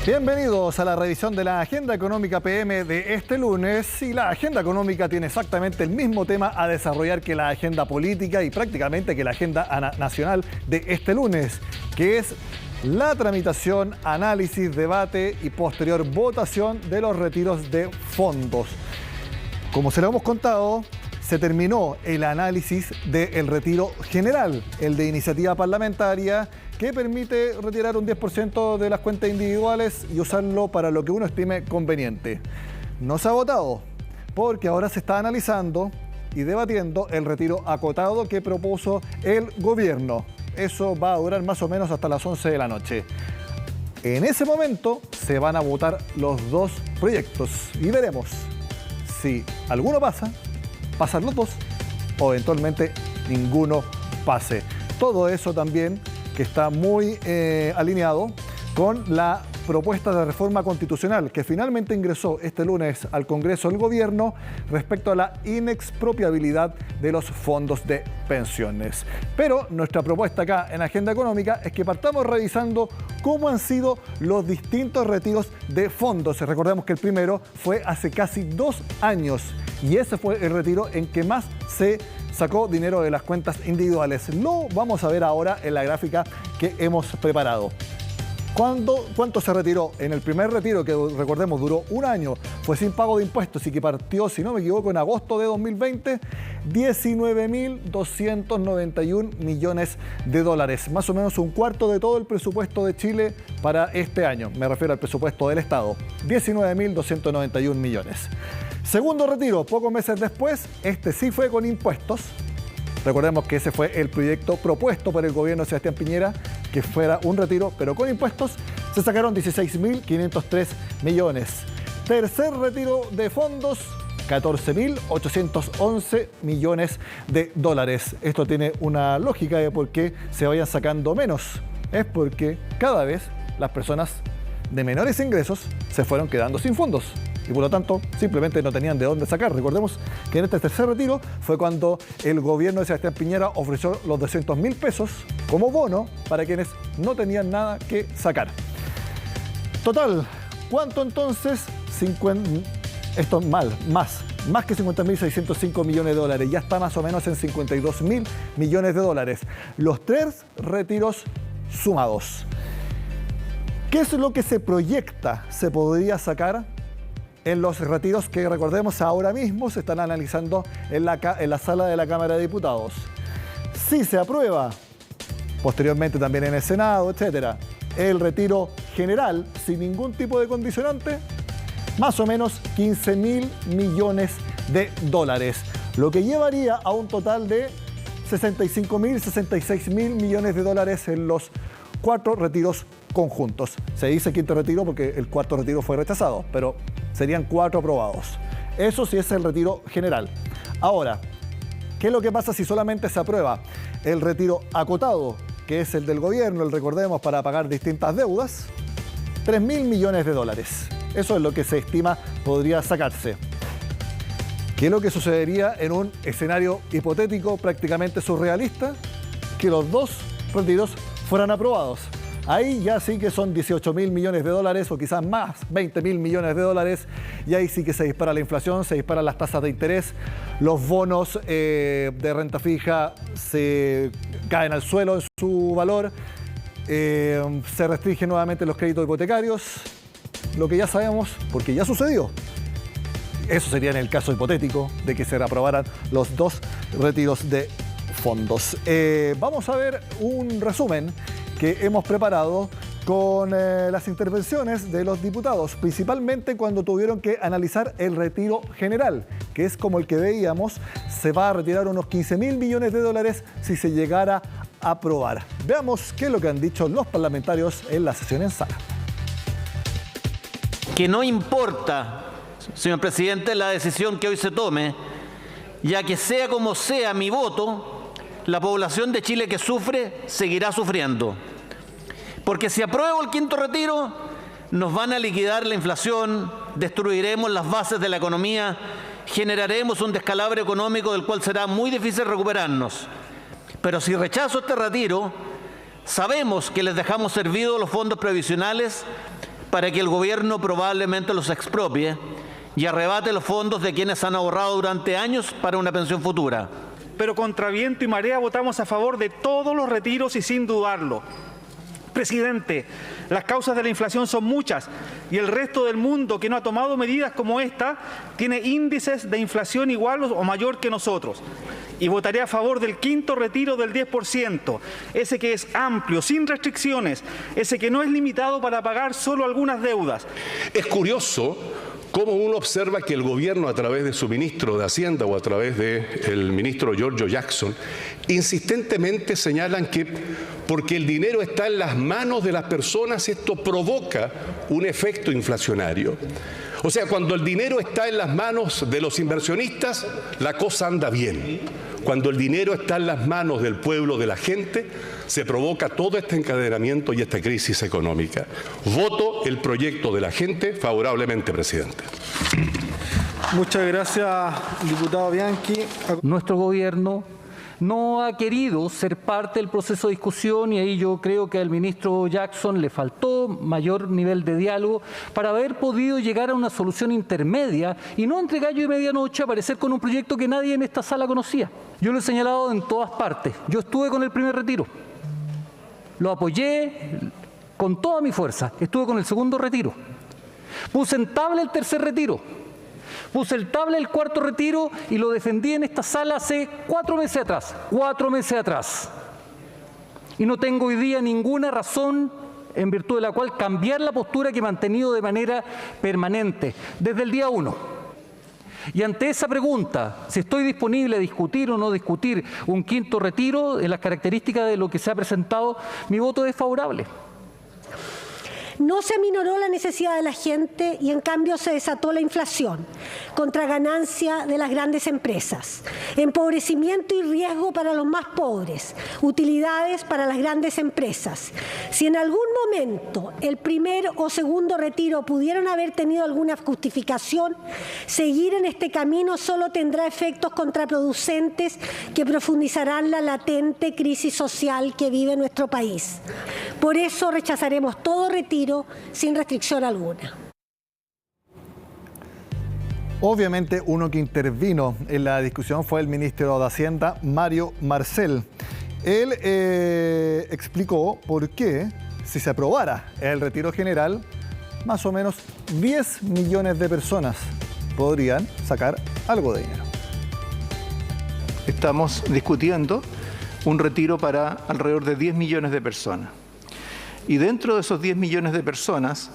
Bienvenidos a la revisión de la Agenda Económica PM de este lunes. Y la Agenda Económica tiene exactamente el mismo tema a desarrollar que la Agenda Política y prácticamente que la Agenda Nacional de este lunes, que es la tramitación, análisis, debate y posterior votación de los retiros de fondos. Como se lo hemos contado, se terminó el análisis del retiro general, el de iniciativa parlamentaria, que permite retirar un 10% de las cuentas individuales y usarlo para lo que uno estime conveniente. No se ha votado, porque ahora se está analizando y debatiendo el retiro acotado que propuso el gobierno. Eso va a durar más o menos hasta las 11 de la noche. En ese momento se van a votar los dos proyectos y veremos si alguno pasa, pasan los dos o eventualmente ninguno pase. Todo eso también que está muy alineado con la propuesta de reforma constitucional que finalmente ingresó este lunes al Congreso del Gobierno respecto a la inexpropiabilidad de los fondos de pensiones. Pero nuestra propuesta acá en Agenda Económica es que partamos revisando cómo han sido los distintos retiros de fondos. Recordemos que el primero fue hace casi 2 años y ese fue el retiro en que más se sacó dinero de las cuentas individuales. Lo vamos a ver ahora en la gráfica que hemos preparado. ¿Cuánto se retiró? En el primer retiro, que recordemos duró 1 año, fue sin pago de impuestos y que partió, si no me equivoco, en agosto de 2020, 19.291 millones de dólares. Más o menos un cuarto de todo el presupuesto de Chile para este año. Me refiero al presupuesto del Estado. 19.291 millones. Segundo retiro, pocos meses después, este sí fue con impuestos. Recordemos que ese fue el proyecto propuesto por el gobierno de Sebastián Piñera, que fuera un retiro, pero con impuestos. Se sacaron 16.503 millones. Tercer retiro de fondos, 14.811 millones de dólares. Esto tiene una lógica de por qué se vayan sacando menos. Es porque cada vez las personas de menores ingresos se fueron quedando sin fondos. Y por lo tanto, simplemente no tenían de dónde sacar. Recordemos que en este tercer retiro fue cuando el gobierno de Sebastián Piñera ofreció los 200.000 pesos como bono para quienes no tenían nada que sacar. Total, ¿cuánto entonces? Esto más que 50.605 millones de dólares. Ya está más o menos en 52.000 millones de dólares. Los 3 retiros sumados. ¿Qué es lo que se proyecta se podría sacar en los retiros que, recordemos, ahora mismo se están analizando en la sala de la Cámara de Diputados? Si se aprueba, posteriormente también en el Senado, etcétera, el retiro general, sin ningún tipo de condicionante, más o menos 15.000 millones de dólares, lo que llevaría a un total de 65.000, 66.000 millones de dólares en los 4 retiros conjuntos. Se dice quinto retiro porque el cuarto retiro fue rechazado, pero serían 4 aprobados. Eso sí es el retiro general. Ahora, ¿qué es lo que pasa si solamente se aprueba el retiro acotado, que es el del gobierno, recordemos, para pagar distintas deudas? 3.000 millones de dólares. Eso es lo que se estima podría sacarse. ¿Qué es lo que sucedería en un escenario hipotético prácticamente surrealista? Que los 2 retiros fueran aprobados. Ahí ya sí que son 18.000 millones de dólares o quizás más, 20.000 millones de dólares. Y ahí sí que se dispara la inflación, se disparan las tasas de interés, los bonos de renta fija se caen al suelo en su valor, se restringen nuevamente los créditos hipotecarios, lo que ya sabemos porque ya sucedió. Eso sería en el caso hipotético de que se aprobaran los 2 retiros de fondos. Vamos a ver un resumen que hemos preparado con las intervenciones de los diputados, principalmente cuando tuvieron que analizar el retiro general, que es como el que veíamos, se va a retirar unos 15.000 millones de dólares si se llegara a aprobar. Veamos qué es lo que han dicho los parlamentarios en la sesión en sala. Que no importa, señor presidente, la decisión que hoy se tome, ya que sea como sea mi voto, la población de Chile que sufre seguirá sufriendo. Porque si apruebo el quinto retiro, nos van a liquidar la inflación, destruiremos las bases de la economía, generaremos un descalabro económico del cual será muy difícil recuperarnos. Pero si rechazo este retiro, sabemos que les dejamos servidos los fondos previsionales para que el gobierno probablemente los expropie y arrebate los fondos de quienes han ahorrado durante años para una pensión futura. Pero contra viento y marea votamos a favor de todos los retiros y sin dudarlo. Presidente, las causas de la inflación son muchas y el resto del mundo que no ha tomado medidas como esta tiene índices de inflación igual o mayor que nosotros. Y votaré a favor del quinto retiro del 10%, ese que es amplio, sin restricciones, ese que no es limitado para pagar solo algunas deudas. Es curioso cómo uno observa que el gobierno, a través de su ministro de Hacienda o a través del ministro Giorgio Jackson, insistentemente señalan que porque el dinero está en las manos de las personas, esto provoca un efecto inflacionario. O sea, cuando el dinero está en las manos de los inversionistas, la cosa anda bien. Cuando el dinero está en las manos del pueblo, de la gente, se provoca todo este encadenamiento y esta crisis económica. Voto el proyecto de la gente favorablemente, presidente. Muchas gracias, diputado Bianchi. Nuestro gobierno no ha querido ser parte del proceso de discusión y ahí yo creo que al ministro Jackson le faltó mayor nivel de diálogo para haber podido llegar a una solución intermedia y no entre gallo y medianoche aparecer con un proyecto que nadie en esta sala conocía. Yo lo he señalado en todas partes. Yo estuve con el primer retiro. Lo apoyé con toda mi fuerza. Estuve con el segundo retiro. Puse en tabla el tercer retiro. Puse el tabla el cuarto retiro y lo defendí en esta sala hace 4 meses atrás. 4 meses atrás. Y no tengo hoy día ninguna razón en virtud de la cual cambiar la postura que he mantenido de manera permanente desde el día 1. Y ante esa pregunta, si estoy disponible a discutir o no discutir un quinto retiro, en las características de lo que se ha presentado, mi voto es favorable. No se aminoró la necesidad de la gente y en cambio se desató la inflación, contra ganancia de las grandes empresas, empobrecimiento y riesgo para los más pobres, utilidades para las grandes empresas. Si en algún momento el primer o segundo retiro pudieron haber tenido alguna justificación, seguir en este camino solo tendrá efectos contraproducentes que profundizarán la latente crisis social que vive nuestro país. Por eso rechazaremos todo retiro sin restricción alguna. Obviamente uno que intervino en la discusión fue el ministro de Hacienda, Mario Marcel. Él explicó por qué, si se aprobara el retiro general, más o menos 10 millones de personas podrían sacar algo de dinero. Estamos discutiendo un retiro para alrededor de 10 millones de personas. Y dentro de esos 10 millones de personas,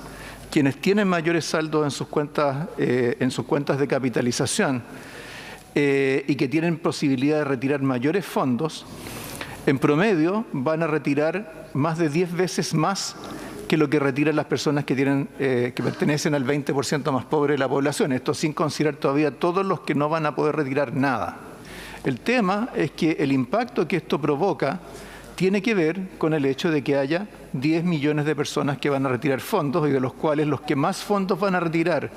quienes tienen mayores saldos en sus cuentas de capitalización y que tienen posibilidad de retirar mayores fondos, en promedio van a retirar más de 10 veces más que lo que retiran las personas que pertenecen al 20% más pobre de la población. Esto sin considerar todavía todos los que no van a poder retirar nada. El tema es que el impacto que esto provoca tiene que ver con el hecho de que haya 10 millones de personas que van a retirar fondos y de los cuales los que más fondos van a retirar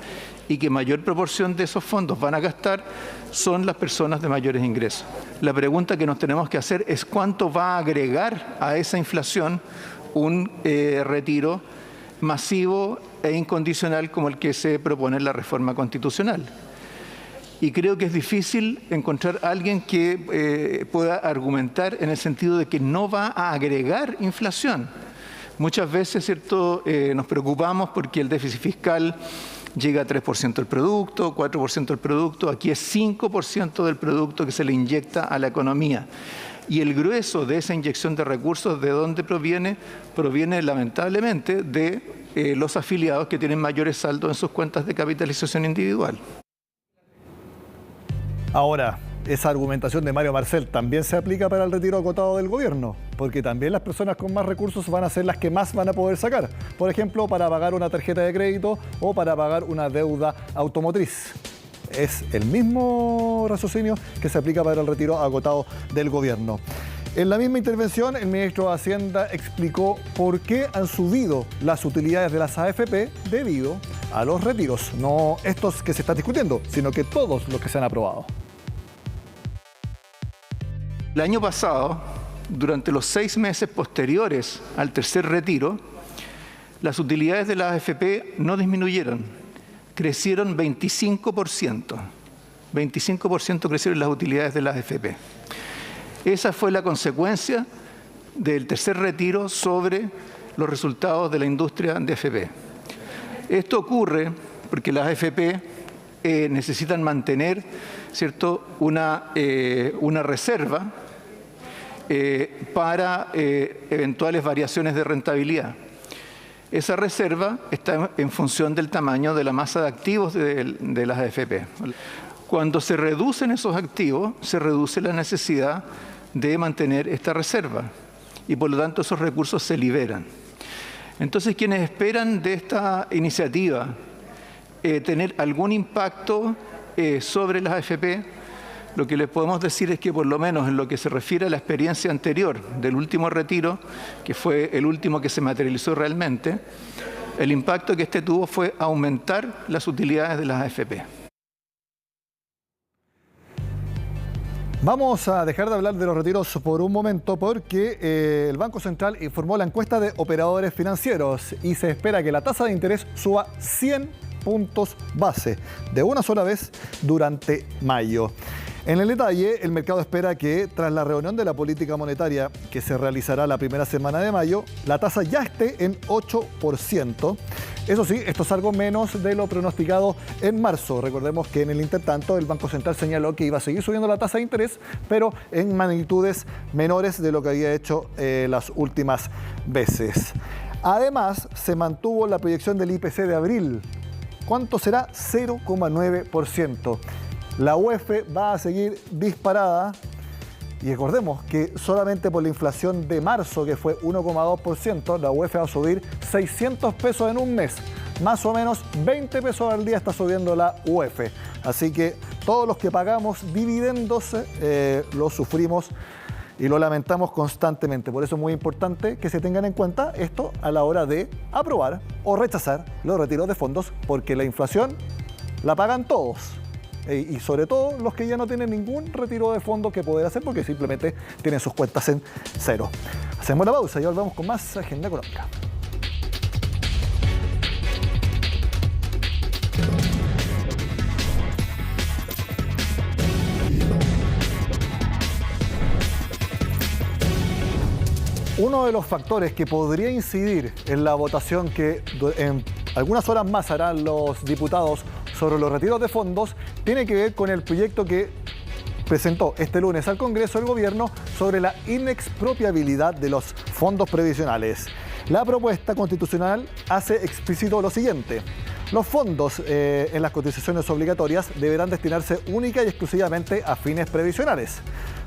y que mayor proporción de esos fondos van a gastar son las personas de mayores ingresos. La pregunta que nos tenemos que hacer es cuánto va a agregar a esa inflación un retiro masivo e incondicional como el que se propone en la reforma constitucional. Y creo que es difícil encontrar a alguien que pueda argumentar en el sentido de que no va a agregar inflación. Muchas veces, ¿cierto?, nos preocupamos porque el déficit fiscal llega a 3% del producto, 4% del producto. Aquí es 5% del producto que se le inyecta a la economía. Y el grueso de esa inyección de recursos, ¿de dónde proviene? Proviene lamentablemente de los afiliados que tienen mayores saldos en sus cuentas de capitalización individual. Ahora, esa argumentación de Mario Marcel también se aplica para el retiro acotado del gobierno, porque también las personas con más recursos van a ser las que más van a poder sacar. Por ejemplo, para pagar una tarjeta de crédito o para pagar una deuda automotriz. Es el mismo raciocinio que se aplica para el retiro acotado del gobierno. En la misma intervención, el ministro de Hacienda explicó por qué han subido las utilidades de las AFP debido a los retiros. No estos que se están discutiendo, sino que todos los que se han aprobado. El año pasado, durante los 6 meses posteriores al tercer retiro, las utilidades de las AFP no disminuyeron, crecieron 25%. 25% crecieron las utilidades de las AFP. Esa fue la consecuencia del tercer retiro sobre los resultados de la industria de AFP. Esto ocurre porque las AFP necesitan mantener, ¿cierto?, una reserva para eventuales variaciones de rentabilidad. Esa reserva está en función del tamaño de la masa de activos de las AFP. Cuando se reducen esos activos, se reduce la necesidad de mantener esta reserva y por lo tanto esos recursos se liberan. Entonces, quienes esperan de esta iniciativa tener algún impacto sobre las AFP, lo que les podemos decir es que por lo menos en lo que se refiere a la experiencia anterior del último retiro, que fue el último que se materializó realmente, el impacto que este tuvo fue aumentar las utilidades de las AFP. Vamos a dejar de hablar de los retiros por un momento porque el Banco Central informó la encuesta de operadores financieros y se espera que la tasa de interés suba 100 puntos base de una sola vez durante mayo. En el detalle, el mercado espera que tras la reunión de la política monetaria que se realizará la primera semana de mayo, la tasa ya esté en 8%. Eso sí, esto es algo menos de lo pronosticado en marzo. Recordemos que en el intertanto el Banco Central señaló que iba a seguir subiendo la tasa de interés, pero en magnitudes menores de lo que había hecho las últimas veces. Además, se mantuvo la proyección del IPC de abril. ¿Cuánto será? 0,9%. La UEF va a seguir disparada y recordemos que solamente por la inflación de marzo, que fue 1,2%, la UEF va a subir 600 pesos en un mes. Más o menos 20 pesos al día está subiendo la UEF. Así que todos los que pagamos dividendos lo sufrimos y lo lamentamos constantemente. Por eso es muy importante que se tengan en cuenta esto a la hora de aprobar o rechazar los retiros de fondos, porque la inflación la pagan todos. Y sobre todo los que ya no tienen ningún retiro de fondos que poder hacer porque simplemente tienen sus cuentas en cero. Hacemos la pausa y volvemos con más Agenda Económica. Uno de los factores que podría incidir en la votación que en algunas horas más harán los diputados sobre los retiros de fondos tiene que ver con el proyecto que presentó este lunes al Congreso el Gobierno sobre la inexpropiabilidad de los fondos previsionales. La propuesta constitucional hace explícito lo siguiente: los fondos en las cotizaciones obligatorias deberán destinarse única y exclusivamente a fines previsionales.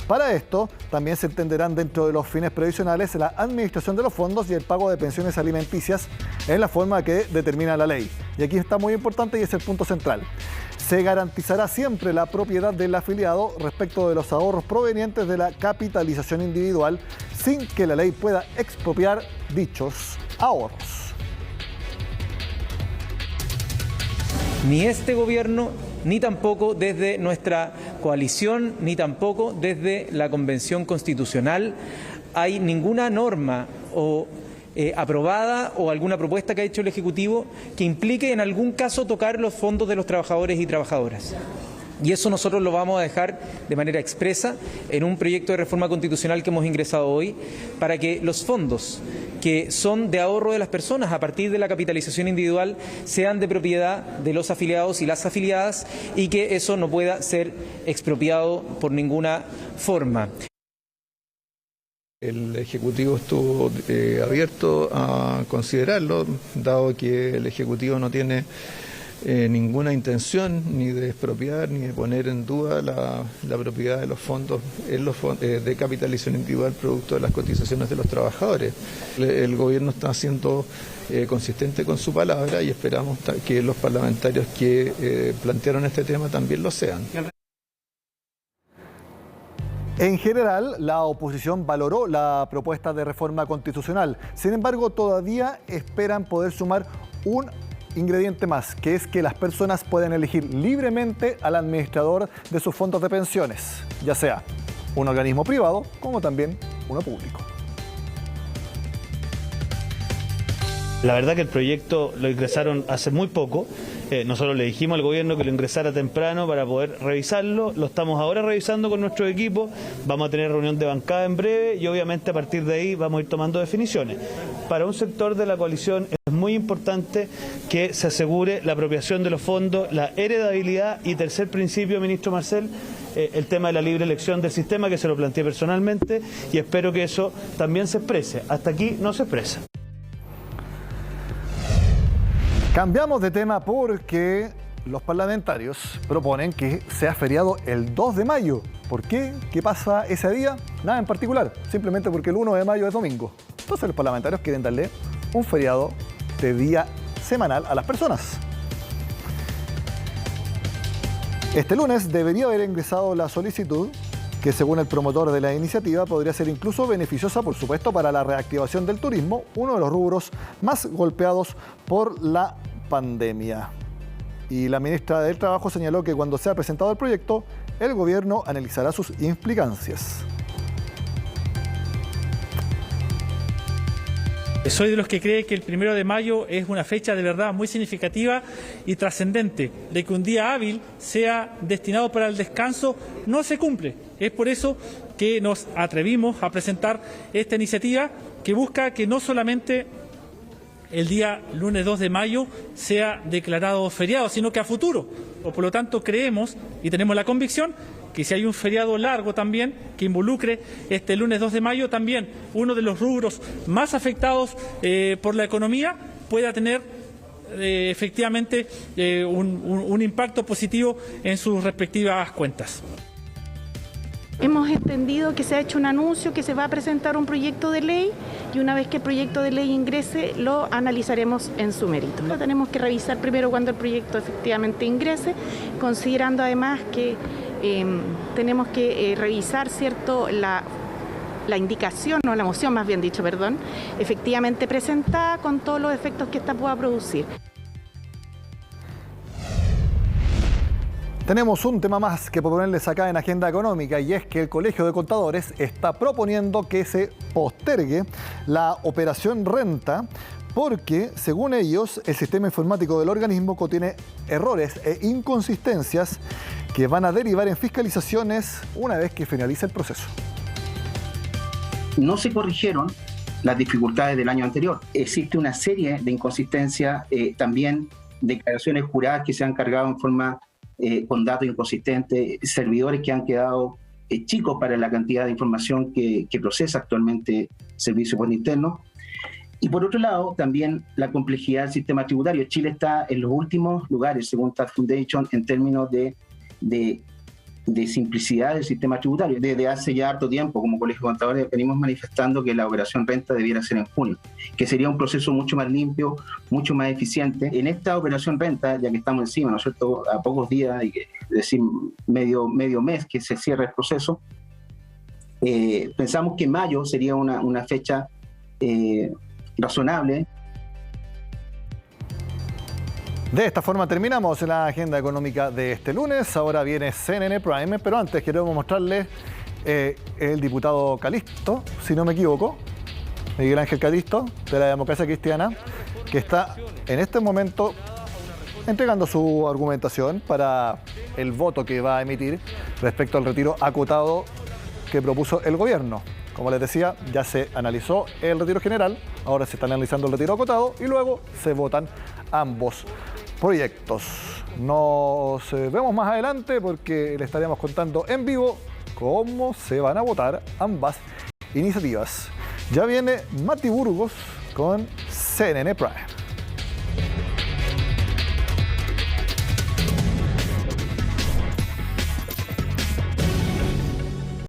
Para esto, también se entenderán dentro de los fines previsionales la administración de los fondos y el pago de pensiones alimenticias en la forma que determina la ley. Y aquí está muy importante y es el punto central. Se garantizará siempre la propiedad del afiliado respecto de los ahorros provenientes de la capitalización individual sin que la ley pueda expropiar dichos ahorros. Ni este gobierno, ni tampoco desde nuestra coalición, ni tampoco desde la Convención Constitucional hay ninguna norma o aprobada o alguna propuesta que ha hecho el Ejecutivo que implique en algún caso tocar los fondos de los trabajadores y trabajadoras. Y eso nosotros lo vamos a dejar de manera expresa en un proyecto de reforma constitucional que hemos ingresado hoy para que los fondos que son de ahorro de las personas a partir de la capitalización individual sean de propiedad de los afiliados y las afiliadas y que eso no pueda ser expropiado por ninguna forma. El Ejecutivo estuvo abierto a considerarlo, dado que el Ejecutivo no tiene ninguna intención ni de expropiar ni de poner en duda la propiedad de los fondos de capitalización individual producto de las cotizaciones de los trabajadores. El gobierno está siendo consistente con su palabra y esperamos que los parlamentarios que plantearon este tema también lo sean. En general, la oposición valoró la propuesta de reforma constitucional. Sin embargo, todavía esperan poder sumar un ingrediente más, que es que las personas pueden elegir libremente al administrador de sus fondos de pensiones, ya sea un organismo privado como también uno público. La verdad que el proyecto lo ingresaron hace muy poco. Nosotros le dijimos al gobierno que lo ingresara temprano para poder revisarlo. Lo estamos ahora revisando con nuestro equipo. Vamos a tener reunión de bancada en breve y obviamente a partir de ahí vamos a ir tomando definiciones. Para un sector de la coalición es muy importante que se asegure la apropiación de los fondos, la heredabilidad y tercer principio, ministro Marcel, el tema de la libre elección del sistema, que se lo planteé personalmente y espero que eso también se exprese. Hasta aquí no se expresa. Cambiamos de tema porque los parlamentarios proponen que sea feriado el 2 de mayo. ¿Por qué? ¿Qué pasa ese día? Nada en particular, simplemente porque el 1 de mayo es domingo. Entonces los parlamentarios quieren darle un feriado de día semanal a las personas. Este lunes debería haber ingresado la solicitud que, según el promotor de la iniciativa, podría ser incluso beneficiosa, por supuesto, para la reactivación del turismo, uno de los rubros más golpeados por la pandemia. Y la ministra del Trabajo señaló que cuando sea presentado el proyecto, el gobierno analizará sus implicancias. Soy de los que cree que el 1 de mayo es una fecha de verdad muy significativa y trascendente. De que un día hábil sea destinado para el descanso no se cumple. Es por eso que nos atrevimos a presentar esta iniciativa que busca que no solamente el día lunes 2 de mayo sea declarado feriado, sino que a futuro. Por lo tanto, creemos y tenemos la convicción que si hay un feriado largo también, que involucre este lunes 2 de mayo, también uno de los rubros más afectados por la economía pueda tener efectivamente un impacto positivo en sus respectivas cuentas. Hemos entendido que se ha hecho un anuncio, que se va a presentar un proyecto de ley y una vez que el proyecto de ley ingrese lo analizaremos en su mérito. Lo tenemos que revisar primero cuando el proyecto efectivamente ingrese, considerando además que tenemos que revisar, ¿cierto?, la indicación, o la moción más bien dicho, perdón, efectivamente presentada con todos los efectos que ésta pueda producir. Tenemos un tema más que proponerles acá en Agenda Económica y es que el Colegio de Contadores está proponiendo que se postergue la operación renta porque, según ellos, el sistema informático del organismo contiene errores e inconsistencias que van a derivar en fiscalizaciones una vez que finalice el proceso. No se corrigieron las dificultades del año anterior. Existe una serie de inconsistencias, también declaraciones juradas que se han cargado en forma con datos inconsistentes, servidores que han quedado chicos para la cantidad de información que procesa actualmente el Servicio Impuesto Interno. Y por otro lado, también la complejidad del sistema tributario. Chile está en los últimos lugares, según Tax Foundation, en términos de simplicidad del sistema tributario. Desde hace ya harto tiempo, como Colegio de Contadores, venimos manifestando que la operación renta debiera ser en junio, que sería un proceso mucho más limpio, mucho más eficiente. En esta operación renta, ya que estamos encima, ¿no es cierto?, a pocos días, y que decir medio mes que se cierre el proceso, pensamos que mayo sería una fecha razonable. De esta forma terminamos la agenda económica de este lunes. Ahora viene CNN Prime, pero antes queremos mostrarles el diputado Calisto, si no me equivoco, Miguel Ángel Calisto, de la Democracia Cristiana, que está en este momento entregando su argumentación para el voto que va a emitir respecto al retiro acotado que propuso el gobierno. Como les decía, ya se analizó el retiro general, ahora se está analizando el retiro acotado y luego se votan ambos proyectos. Nos vemos más adelante porque les estaremos contando en vivo cómo se van a votar ambas iniciativas. Ya viene Mati Burgos con CNN Prime.